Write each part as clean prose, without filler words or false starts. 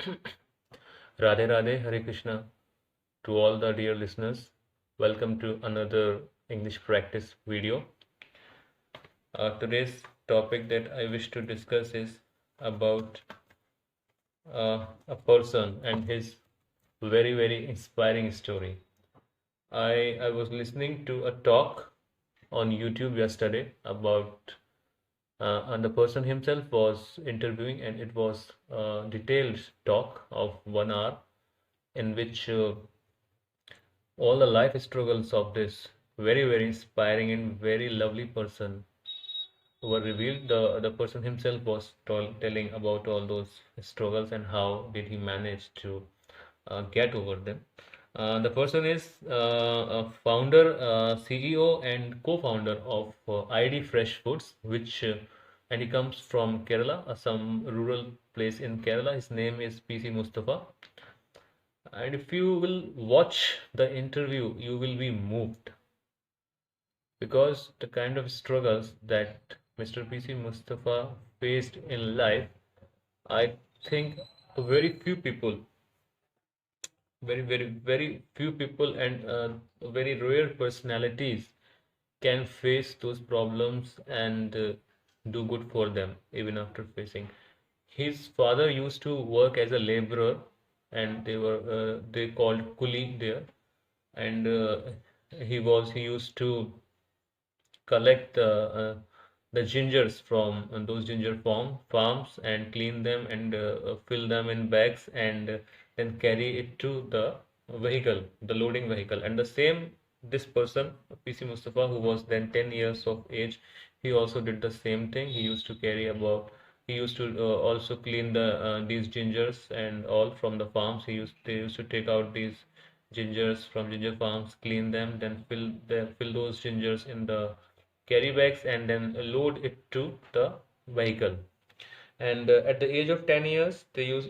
Radhe Radhe, Hare Krishna to all the dear listeners. Welcome to another English practice video. Today's topic that I wish to discuss is about a person and his very inspiring story. I was listening to a talk on YouTube yesterday about and the person himself was interviewing, and it was a detailed talk of 1 hour in which all the life struggles of this very inspiring and very lovely person were revealed. The person himself was telling about all those struggles and how did he manage to get over them. The person is a founder, CEO and co-founder of ID Fresh Foods, which and he comes from Kerala, some rural place in Kerala. His name is PC Mustafa. And if you will watch the interview, you will be moved because the kind of struggles that Mr. PC Mustafa faced in life, I think very few people, very few people, and very rare personalities can face those problems and do good for them even after facing. His father used to work as a laborer, and they called coolie there, and he used to collect the gingers from those farms and clean them and fill them in bags and then carry it to the vehicle, the loading vehicle. And the same, this person, PC Mustafa, who was then 10 years of age, he also did the same thing. He used to also clean these gingers and all from the farms. They used to take out these gingers from ginger farms, clean them, then fill those gingers in the carry bags and then load it to the vehicle. And at the age of 10 years, they use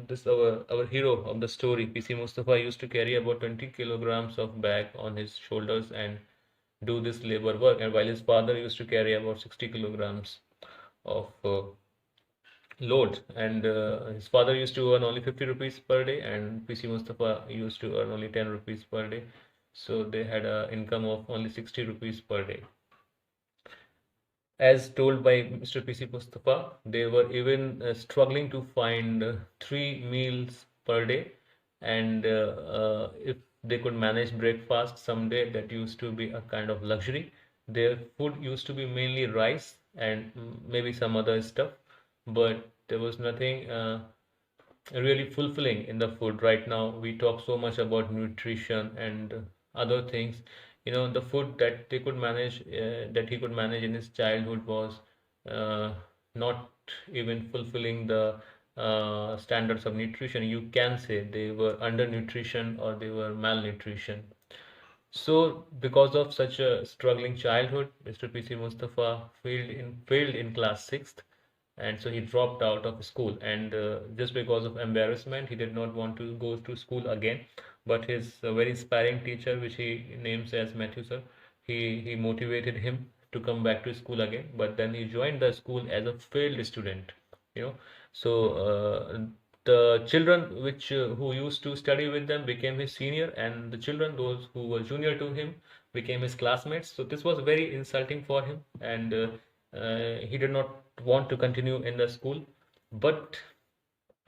this our hero of the story, PC Mustafa, used to carry about 20 kilograms of bag on his shoulders and do this labor work. And while his father used to carry about 60 kilograms of load, and his father used to earn only 50 rupees per day, and PC Mustafa used to earn only 10 rupees per day. So they had an income of only 60 rupees per day. As told by Mr. PC Mustafa, they were even struggling to find 3 meals per day, and if they could manage breakfast someday, that used to be a kind of luxury. Their food used to be mainly rice and maybe some other stuff, but there was nothing really fulfilling in the food. Right now we talk so much about nutrition and other things. The food that they could manage, that he could manage in his childhood, was uh, not even fulfilling the standards of nutrition. You can say they were undernutrition or they were malnutrition. So, because of such a struggling childhood, Mr. PC Mustafa failed in class sixth, and so he dropped out of school. And just because of embarrassment, he did not want to go to school again. But his very inspiring teacher, which he names as Matthew sir, he motivated him to come back to school again. But then he joined the school as a failed student. You know, so the children which who used to study with them became his senior, and the children those who were junior to him became his classmates. So this was very insulting for him, and he did not want to continue in the school, but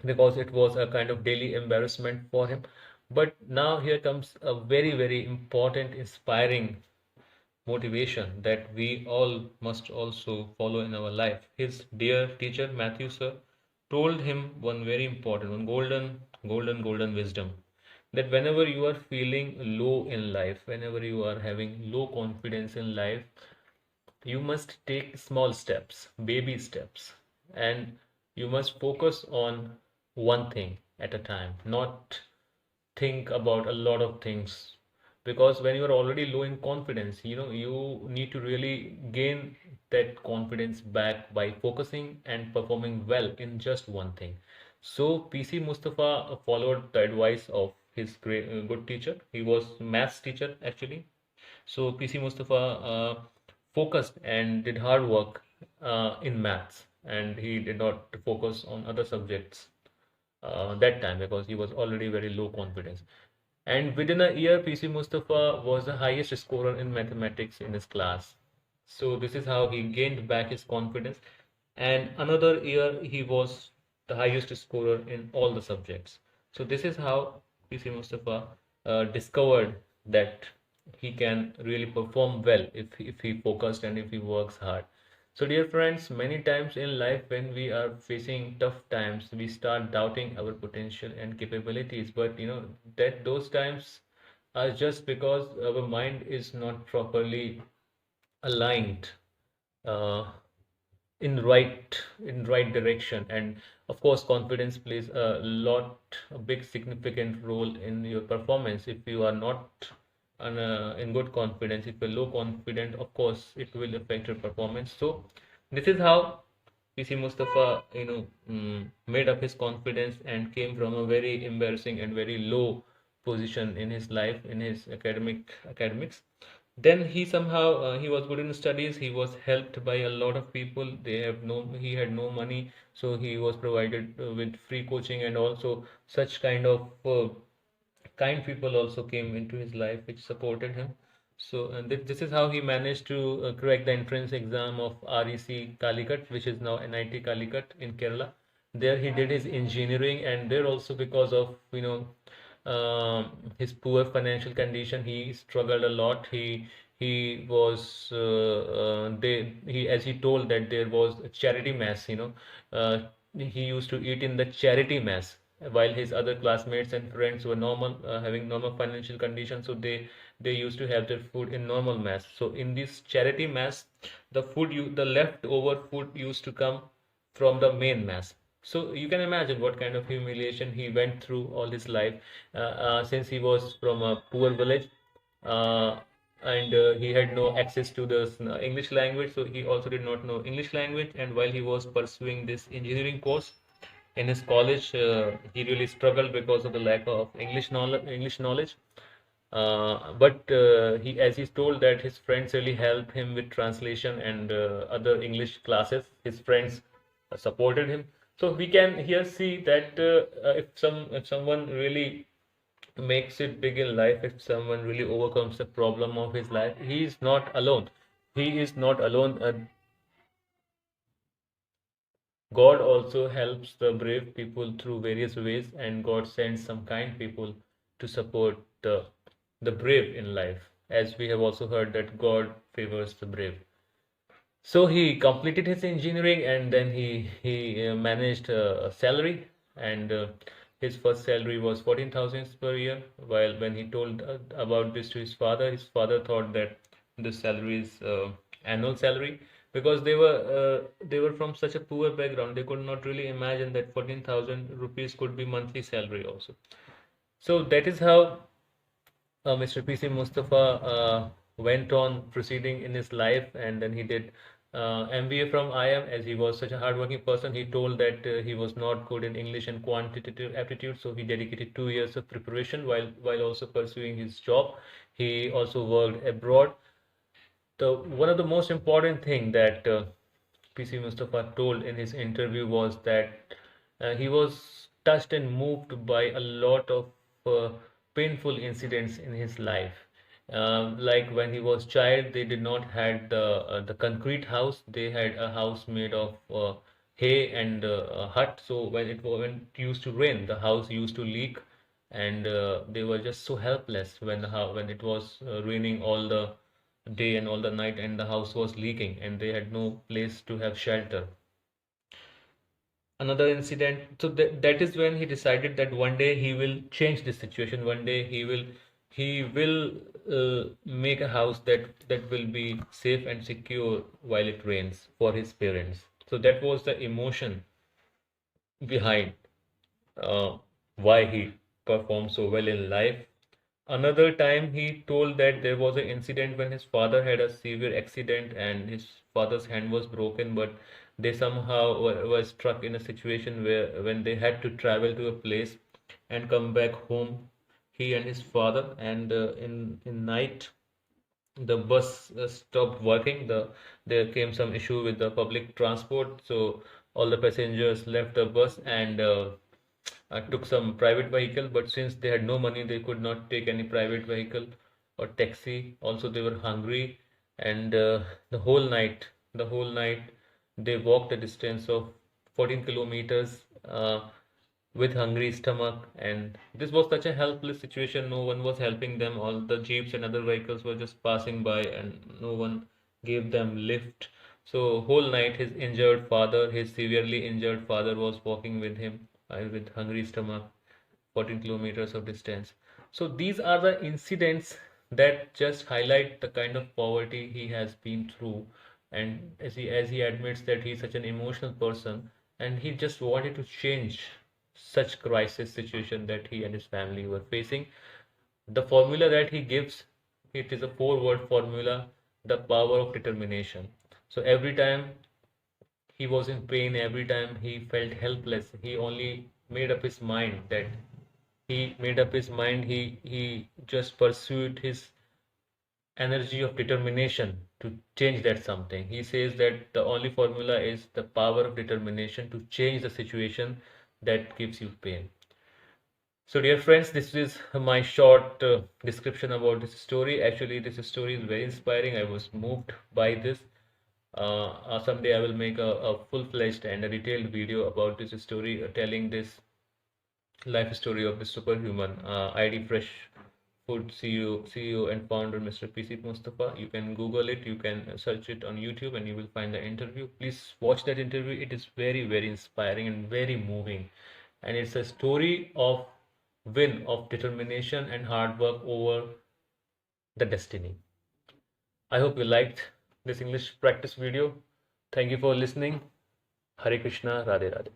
because it was a kind of daily embarrassment for him. But now here comes a very important, inspiring motivation that we all must also follow in our life. His dear teacher, Matthew sir, told him one very important, one golden wisdom, that whenever you are feeling low in life, whenever you are having low confidence in life, you must take small steps, baby steps, and you must focus on one thing at a time, not think about a lot of things. Because when you are already low in confidence, you need to really gain that confidence back by focusing and performing well in just one thing. So PC Mustafa followed the advice of his great good teacher. He was maths teacher actually. So PC Mustafa focused and did hard work in maths, and he did not focus on other subjects. that time, because he was already very low confidence. And within a year, PC Mustafa was the highest scorer in mathematics in his class. So this is how he gained back his confidence. And another year, he was the highest scorer in all the subjects. So this is how PC Mustafa discovered that he can really perform well if he focused and if he works hard. So, dear friends, many times in life, when we are facing tough times, we start doubting our potential and capabilities. But that those times are just because our mind is not properly aligned uh, in right direction. And of course, confidence plays a big significant role in your performance. If you are not in good confidence, if you're low confident, of course it will affect your performance. So this is how PC Mustafa made up his confidence and came from a very embarrassing and very low position in his life, in his academics. Then he somehow he was good in studies. He was helped by a lot of people. He had no money, so he was provided with free coaching, and also such kind of kind people also came into his life which supported him. So, and this is how he managed to crack the entrance exam of REC Calicut, which is now NIT Calicut in Kerala. There he did his engineering, and there also, because of his poor financial condition, he struggled a lot. He was they he as he told that there was a charity mass. He used to eat in the charity mass, while his other classmates and friends were having normal financial conditions. So they used to have their food in normal mass. So in this charity mass, the leftover food used to come from the main mass. So you can imagine what kind of humiliation he went through all his life, since he was from a poor village, uh, and he had no access to the English language. So he also did not know English language, and while he was pursuing this engineering course in his college, he really struggled because of the lack of English knowledge. But as he's told, that his friends really helped him with translation and other English classes. His friends supported him. So we can here see that if someone really makes it big in life, if someone really overcomes the problem of his life, he is not alone. He is not alone. God also helps the brave people through various ways, and God sends some kind people to support the brave in life. As we have also heard that God favors the brave. So he completed his engineering, and then he managed a salary, and his first salary was 14,000 per year. While when he told about this to his father thought that this salary is annual salary, because they were from such a poor background. They could not really imagine that 14,000 rupees could be monthly salary also. So that is how Mr. PC Mustafa went on proceeding in his life, and then he did MBA from IM. As he was such a hardworking person, he told that he was not good in English and quantitative aptitude, so he dedicated 2 years of preparation while also pursuing his job. He also worked abroad. The one of the most important thing that PC Mustafa told in his interview was that he was touched and moved by a lot of painful incidents in his life. Like when he was child, they did not had the concrete house. They had a house made of hay and a hut. So when it used to rain, the house used to leak, and they were just so helpless when it was raining all the day and all the night, and the house was leaking, and they had no place to have shelter. Another incident, so that is when he decided that one day he will change this situation. One day he will make a house that will be safe and secure while it rains for his parents. So that was the emotion behind uh, why he performed so well in life. Another time he told that there was an incident when his father had a severe accident and his father's hand was broken, but they somehow were struck in a situation where when they had to travel to a place and come back home, he and his father, and in night the bus stopped working. There came some issue with the public transport, so all the passengers left the bus, and took some private vehicle, but since they had no money, they could not take any private vehicle or taxi. Also, they were hungry, and the whole night, they walked a distance of 14 kilometers with hungry stomach. And this was such a helpless situation. No one was helping them. All the jeeps and other vehicles were just passing by, and no one gave them lift. So whole night, his severely injured father, was walking with him with hungry stomach, 14 kilometers of distance. So these are the incidents that just highlight the kind of poverty he has been through. And as he admits that he's such an emotional person, and he just wanted to change such crisis situation that he and his family were facing. The formula that he gives, it is a four-word formula: the power of determination. So every time he was in pain, every time he felt helpless, he only made up his mind that he made up his mind he just pursued his energy of determination to change that something. He says that the only formula is the power of determination to change the situation that gives you pain. So, dear friends, this is my short description about this story. Actually, this story is very inspiring. I was moved by this. Someday I will make a full-fledged and a detailed video about this story, telling this life story of the superhuman ID Fresh Food CEO and founder, Mr. PC Mustafa. You can Google it, you can search it on YouTube, and you will find the interview. Please watch that interview. It is very, very inspiring and very moving. And it's a story of win, of determination and hard work over the destiny. I hope you liked this English practice video. Thank you for listening. Hare Krishna, Radhe Radhe.